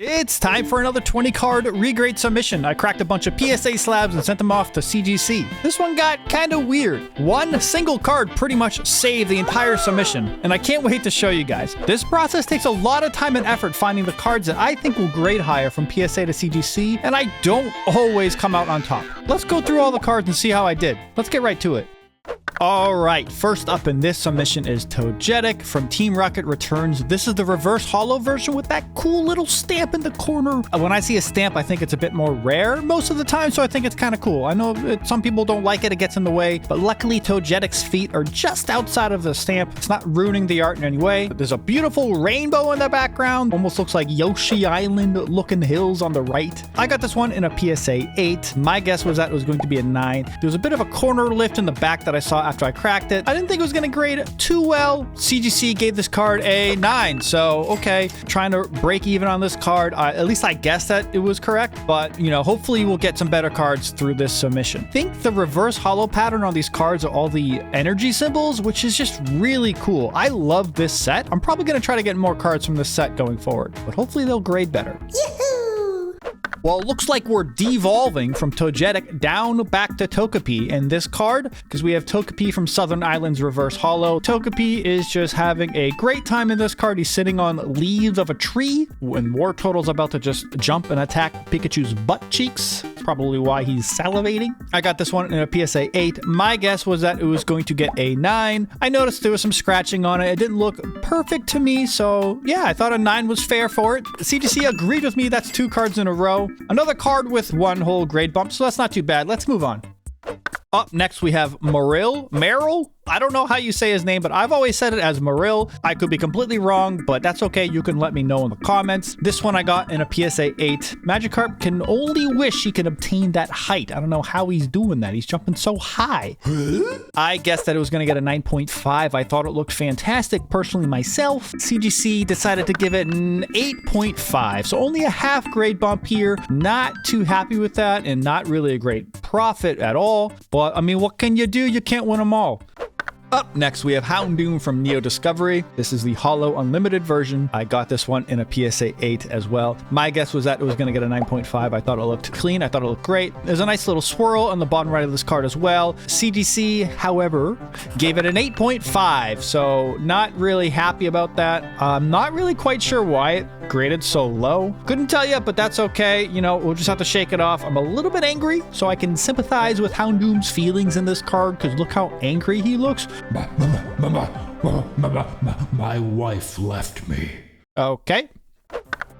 It's time for another 20 card regrade submission. I cracked a bunch of PSA slabs and sent them off to CGC. This one got kind of weird. One single card pretty much saved the entire submission, and I can't wait to show you guys. This process takes a lot of time and effort finding the cards that I think will grade higher from PSA to CGC, and I don't always come out on top. Let's go through all the cards and see how I did. Let's get right to it. All right, first up in this submission is Togetic from Team Rocket Returns. This is the reverse holo version with that cool little stamp in the corner. When I see a stamp, I think it's a bit more rare most of the time, so I think it's kind of cool. I know some people don't like it gets in the way, but luckily Togetic's feet are just outside of the stamp. It's not ruining the art in any way. There's a beautiful rainbow in the background. Almost looks like Yoshi Island looking hills on the right. I got this one in a PSA 8. My guess was that it was going to be a 9. There was a bit of a corner lift in the back that I saw after I cracked it. I didn't think it was going to grade too well. CGC gave this card a 9, so okay. Trying to break even on this card. At least I guessed that it was correct, but you know, hopefully we'll get some better cards through this submission. I think the reverse holo pattern on these cards are all the energy symbols, which is just really cool. I love this set. I'm probably going to try to get more cards from this set going forward, but hopefully they'll grade better. Well, it looks like we're devolving from Togetic down back to Togepi in this card because we have Togepi from Southern Islands reverse holo. Togepi is just having a great time in this card. He's sitting on leaves of a tree when War Turtle's about to just jump and attack Pikachu's butt cheeks. That's probably why he's salivating. I got this one in a PSA 8. My guess was that it was going to get a 9. I noticed there was some scratching on it. It didn't look perfect to me, so yeah, I thought a 9 was fair for it. CGC agreed with me. That's 2 cards in a row. Another card with 1 whole grade bump, so that's not too bad. Let's move on. Up next, we have Merrill. I don't know how you say his name, but I've always said it as Merrill. I could be completely wrong, but that's okay. You can let me know in the comments. This one I got in a PSA 8. Magikarp can only wish he could obtain that height. I don't know how he's doing that. He's jumping so high. I guessed that it was going to get a 9.5. I thought it looked fantastic personally myself. CGC decided to give it an 8.5. So only a half grade bump here. Not too happy with that and not really a great profit at all. But I mean, what can you do? You can't win them all. Up next, we have Houndoom from Neo Discovery. This is the Holo Unlimited version. I got this one in a PSA 8 as well. My guess was that it was going to get a 9.5. I thought it looked clean. I thought it looked great. There's a nice little swirl on the bottom right of this card as well. CGC, however, gave it an 8.5, so not really happy about that. I'm not really quite sure why it graded so low. Couldn't tell you, but that's okay. You know, we'll just have to shake it off. I'm a little bit angry, so I can sympathize with Houndoom's feelings in this card, because look how angry he looks. My wife left me. Okay.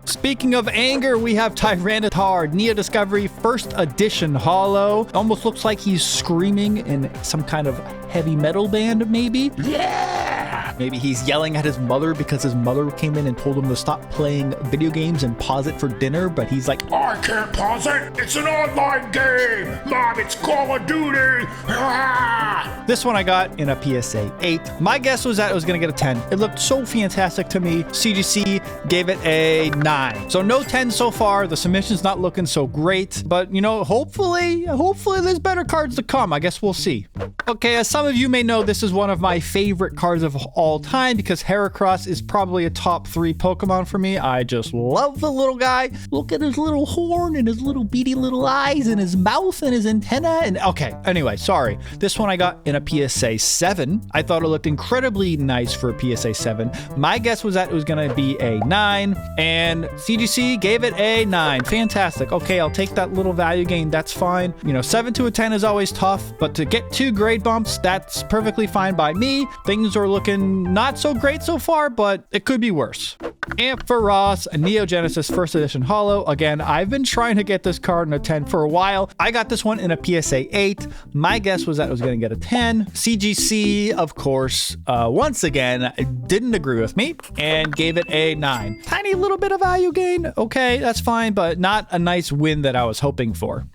Speaking of anger, we have Tyranitar, Neo Discovery First Edition Holo. Almost looks like he's screaming in some kind of heavy metal band, maybe. Yeah! Maybe he's yelling at his mother because his mother came in and told him to stop playing video games and pause it for dinner, but he's like, I can't pause it! It's an online game! Mom, it's Call of Duty! Ah! This one I got in a PSA 8. My guess was that it was going to get a 10. It looked so fantastic to me. CGC gave it a 9. So no 10 so far. The submission's not looking so great, but you know, hopefully there's better cards to come. I guess we'll see. Okay, as some of you may know, this is one of my favorite cards of all time because Heracross is probably a top 3 Pokemon for me. I just love the little guy. Look at his little horn and his little beady little eyes and his mouth and his antenna. And okay, anyway, sorry. This one I got in a PSA 7. I thought it looked incredibly nice for a PSA 7. My guess was that it was going to be a 9, and CGC gave it a 9. Fantastic. Okay, I'll take that little value gain. That's fine. You know, 7 to a 10 is always tough, but to get 2 grade bumps, that's perfectly fine by me. Things are looking not so great so far, but it could be worse. Ampharos, a Neo Genesis First Edition Holo. Again, I've been trying to get this card in a 10 for a while. I got this one in a PSA 8. My guess was that it was going to get a 10. CGC, of course, once again, didn't agree with me and gave it a 9. Tiny little bit of value gain. Okay, that's fine, but not a nice win that I was hoping for.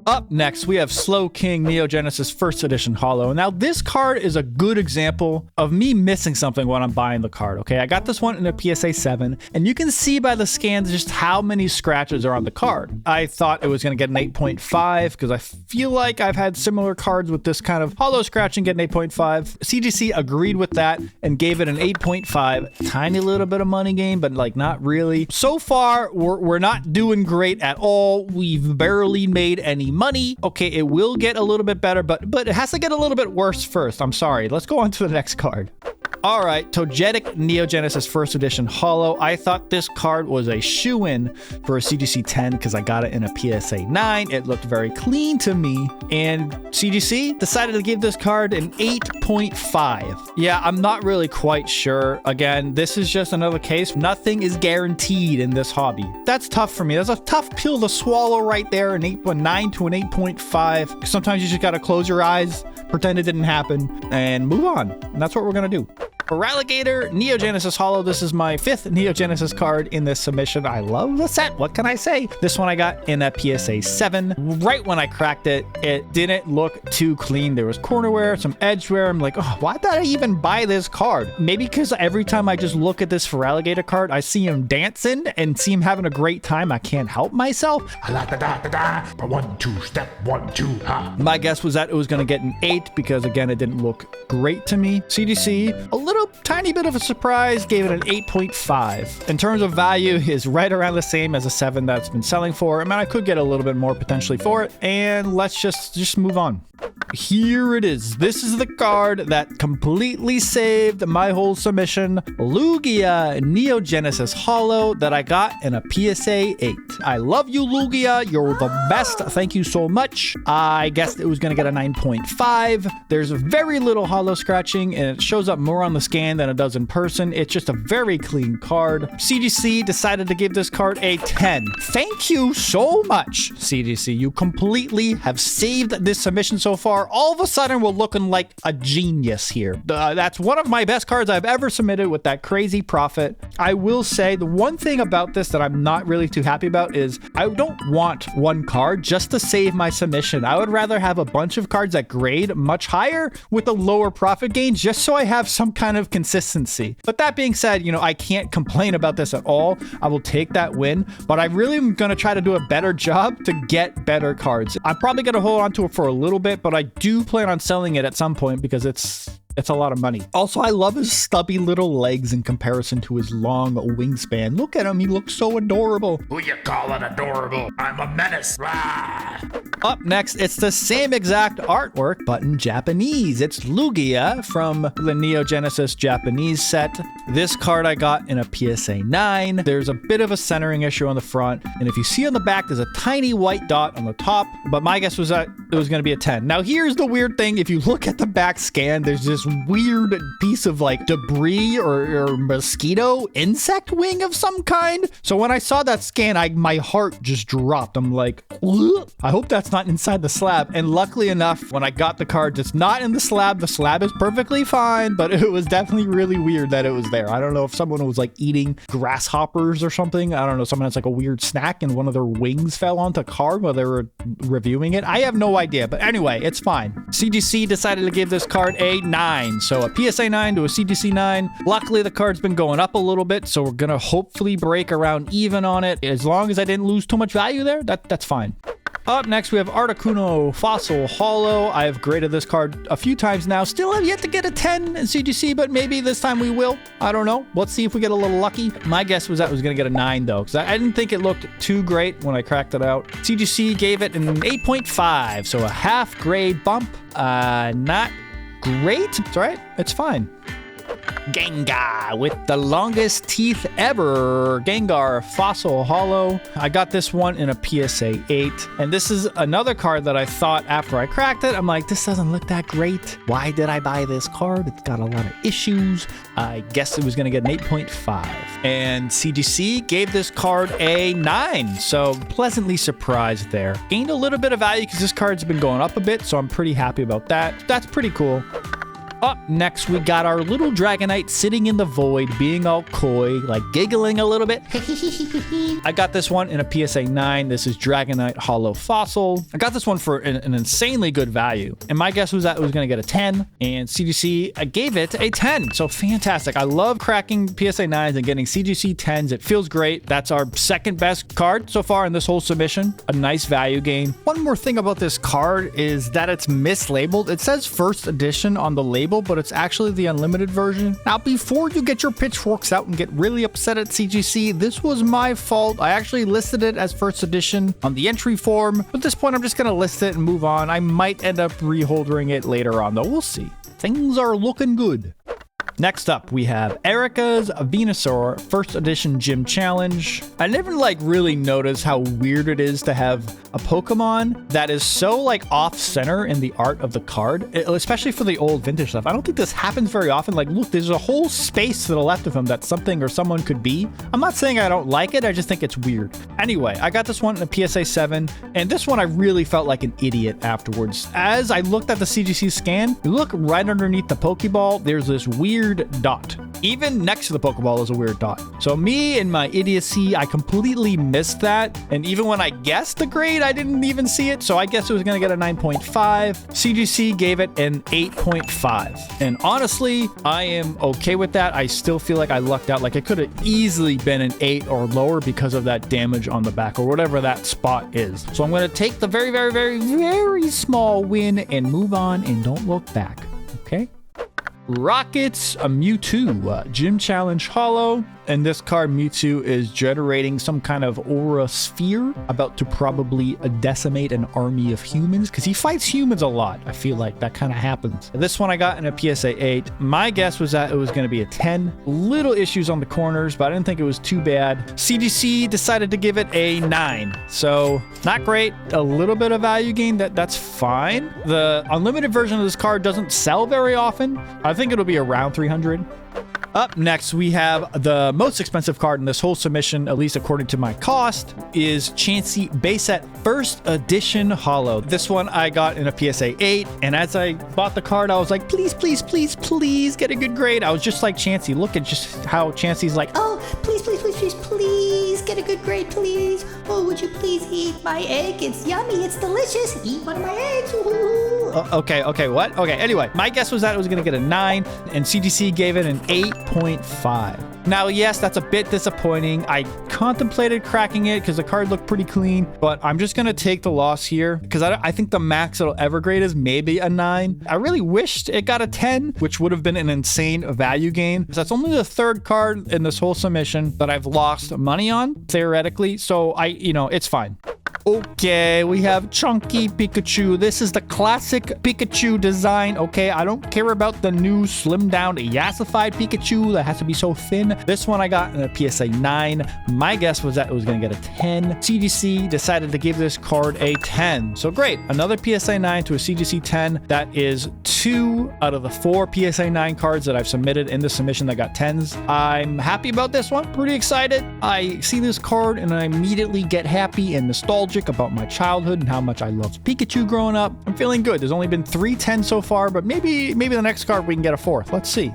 Up next, we have Slow King Neo Genesis First Edition Holo. Now, this card is a good example of me missing something when I'm buying the card, okay? I got this one in a PSA 7, and you can see by the scans just how many scratches are on the card. I thought it was going to get an 8.5 because I feel like I've had similar cards with this kind of holo scratching get an 8.5. CGC agreed with that and gave it an 8.5. Tiny little bit of money gain, but like not really. So far, we're not doing great at all. We've barely made any money. Okay, it will get a little bit better, but it has to get a little bit worse first. I'm sorry. Let's go on to the next card. All right, Togetic Neo Genesis First Edition Holo. I thought this card was a shoo-in for a CGC 10 because I got it in a PSA 9. It looked very clean to me, and CGC decided to give this card an 8.5. Yeah, I'm not really quite sure. Again, this is just another case. Nothing is guaranteed in this hobby. That's tough for me. That's a tough pill to swallow right there, an 8.9 to an 8.5. Sometimes you just gotta close your eyes, pretend it didn't happen, and move on. And that's what we're gonna do. Relegator Neo Genesis Holo. This is my 5th Neo Genesis card in this submission. I love the set. What can I say? This one I got in that PSA 7. Right when I cracked it, it didn't look too clean. There was corner wear, some edge wear. I'm like, oh, why did I even buy this card? Maybe because every time I just look at this Relegator card, I see him dancing and see him having a great time. I can't help myself. 1, 2, step 1, 2, ha. My guess was that it was going to get an 8 because, again, it didn't look great to me. CDC, a little tiny bit of a surprise, gave it an 8.5. In terms of value, is right around the same as a 7 that's been selling for. I mean, I could get a little bit more potentially for it, and let's just move on. Here it is. This is the card that completely saved my whole submission. Lugia Neo Genesis Holo that I got in a PSA 8. I love you, Lugia. You're the best. Thank you so much. I guessed it was going to get a 9.5. There's very little holo scratching, and it shows up more on the scan than it does in person. It's just a very clean card. CGC decided to give this card a 10. Thank you so much, CGC. You completely have saved this submission so far. All of a sudden, we're looking like a genius here. That's one of my best cards I've ever submitted with that crazy profit. I will say the one thing about this that I'm not really too happy about is I don't want one card just to save my submission. I would rather have a bunch of cards that grade much higher with a lower profit gain just so I have some kind of consistency. But that being said, you know, I can't complain about this at all. I will take that win, but I really am going to try to do a better job to get better cards. I'm probably going to hold on to it for a little bit, but I do plan on selling it at some point because it's a lot of money. Also, I love his stubby little legs in comparison to his long wingspan. Look at him. He looks so adorable. Who you calling adorable? I'm a menace. Rah! Up next, it's the same exact artwork, but in Japanese. It's Lugia from the Neo Genesis Japanese set. This card I got in a PSA 9. There's a bit of a centering issue on the front, and if you see on the back, there's a tiny white dot on the top, but my guess was that it was going to be a 10. Now, here's the weird thing. If you look at the back scan, there's this weird piece of like debris or mosquito insect wing of some kind. So when I saw that scan, my heart just dropped. I'm like, ugh. I hope that's not inside the slab. And luckily enough, when I got the cards, it's not in the slab. The slab is perfectly fine, but it was definitely really weird that it was there. I don't know if someone was like eating grasshoppers or something. I don't know. Someone has like a weird snack and one of their wings fell onto a card while they were reviewing it. I have no idea, but anyway, it's fine. CGC decided to give this card a 9. So a PSA 9 to a CGC 9. Luckily, the card's been going up a little bit, so we're going to hopefully break around even on it. As long as I didn't lose too much value there, that's fine. Up next, we have Articuno Fossil Holo. I have graded this card a few times now. Still have yet to get a 10 in CGC, but maybe this time we will. I don't know. Let's see if we get a little lucky. My guess was that it was going to get a 9, though, because I didn't think it looked too great when I cracked it out. CGC gave it an 8.5, so a half grade bump. Not great. It's all right. It's fine. Gengar with the longest teeth ever. Gengar Fossil Holo. I got this one in a PSA 8. And this is another card that I thought after I cracked it, I'm like, this doesn't look that great. Why did I buy this card? It's got a lot of issues. I guess it was going to get an 8.5. And CGC gave this card a 9. So pleasantly surprised there. Gained a little bit of value because this card's been going up a bit. So I'm pretty happy about that. That's pretty cool. Up next, we got our little Dragonite sitting in the void, being all coy, like giggling a little bit. I got this one in a PSA 9. This is Dragonite Hollow Fossil. I got this one for an insanely good value. And my guess was that it was going to get a 10. And CGC, I gave it a 10. So fantastic. I love cracking PSA 9s and getting CGC 10s. It feels great. That's our second best card so far in this whole submission. A nice value gain. One more thing about this card is that it's mislabeled. It says first edition on the label, but it's actually the unlimited version. Now, before you get your pitchforks out and get really upset at CGC, this was my fault. I actually listed it as first edition on the entry form. At this point, I'm just going to list it and move on. I might end up reholdering it later on, though. We'll see. Things are looking good. Next up, we have Erica's Venusaur First Edition Gym Challenge. I never really noticed how weird it is to have a Pokemon that is so off-center in the art of the card, especially for the old vintage stuff. I don't think this happens very often. Look, there's a whole space to the left of him that something or someone could be. I'm not saying I don't like it, I just think it's weird. Anyway, I got this one in a PSA 7, and this one I really felt like an idiot afterwards. As I looked at the CGC scan, you look right underneath the Pokeball, there's this weird dot. Even next to the Pokeball is a weird dot. So me and my idiocy, I completely missed that. And even when I guessed the grade, I didn't even see it. So I guess it was going to get a 9.5. CGC gave it an 8.5. And honestly, I am okay with that. I still feel like I lucked out. It could have easily been an 8 or lower because of that damage on the back or whatever that spot is. So I'm going to take the very, very, very, very small win and move on and don't look back. Okay? Rockets, a Mewtwo, Gym Challenge Hollow. And this card, Mewtwo, is generating some kind of aura sphere, about to probably decimate an army of humans, because he fights humans a lot. I feel like that kind of happens. This one I got in a PSA 8. My guess was that it was going to be a 10. Little issues on the corners, but I didn't think it was too bad. CGC decided to give it a 9. So not great. A little bit of value gain. That's fine. The unlimited version of this card doesn't sell very often. I think it'll be around 300. Up next, we have the most expensive card in this whole submission, at least according to my cost, is Chansey Base Set First Edition Hollow. This one I got in a PSA 8, and as I bought the card, I was like, please, please, please, please get a good grade. I was just like Chansey. Look at just how Chansey's like, oh, please, please, please, please, please get a good grade, please. Oh, would you please eat my egg? It's yummy. It's delicious. Eat one of my eggs. Okay, what? Okay, anyway, my guess was that it was going to get a 9, and CGC gave it an 8.5. Now, yes, that's a bit disappointing. I contemplated cracking it because the card looked pretty clean, but I'm just going to take the loss here because I think the max it'll ever grade is maybe a 9. I really wished it got a 10, which would have been an insane value gain. That's only the third card in this whole submission that I've lost money on, theoretically, so it's fine. Okay, we have Chunky Pikachu. This is the classic Pikachu design, okay? I don't care about the new slimmed down yassified Pikachu that has to be so thin. This one I got in a PSA 9. My guess was that it was going to get a 10. CGC decided to give this card a 10. So great, another PSA 9 to a CGC 10. That is 2 out of the 4 PSA 9 cards that I've submitted in the submission that got 10s. I'm happy about this one, pretty excited. I see this card and I immediately get happy and nostalgic about my childhood and how much I loved Pikachu growing up. I'm feeling good. There's only been 3 10s so far, but maybe the next card we can get a 4th. Let's see.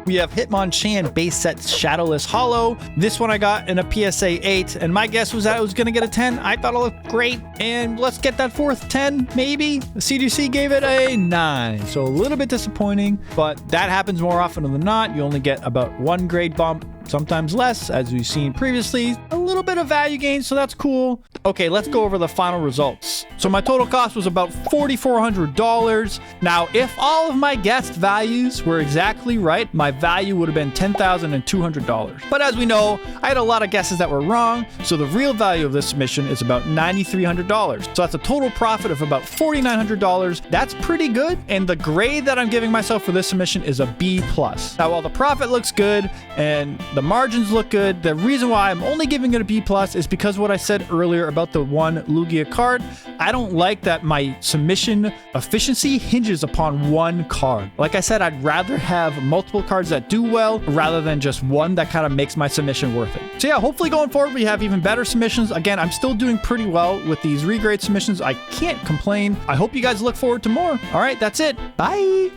We have Hitmonchan Base Set Shadowless Hollow. This one I got in a PSA 8, and my guess was that it was going to get a 10. I thought it looked great, and let's get that 4th 10, maybe. The CGC gave it a 9, so a little bit disappointing, but that happens more often than not. You only get about 1 grade bump, sometimes less, as we've seen previously. A little bit of value gain, so that's cool. Okay, let's go over the final results. So my total cost was about $4,400. Now, if all of my guessed values were exactly right, my value would have been $10,200. But as we know, I had a lot of guesses that were wrong, so the real value of this submission is about $9,300. So that's a total profit of about $4,900. That's pretty good, and the grade that I'm giving myself for this submission is a B+. Now, while the profit looks good and the margins look good, the reason why I'm only giving it a B+ is because what I said earlier about the one Lugia card. I don't like that my submission efficiency hinges upon one card. Like I said, I'd rather have multiple cards that do well rather than just one that kind of makes my submission worth it. So yeah, hopefully going forward, we have even better submissions. Again, I'm still doing pretty well with these regrade submissions. I can't complain. I hope you guys look forward to more. All right, that's it. Bye.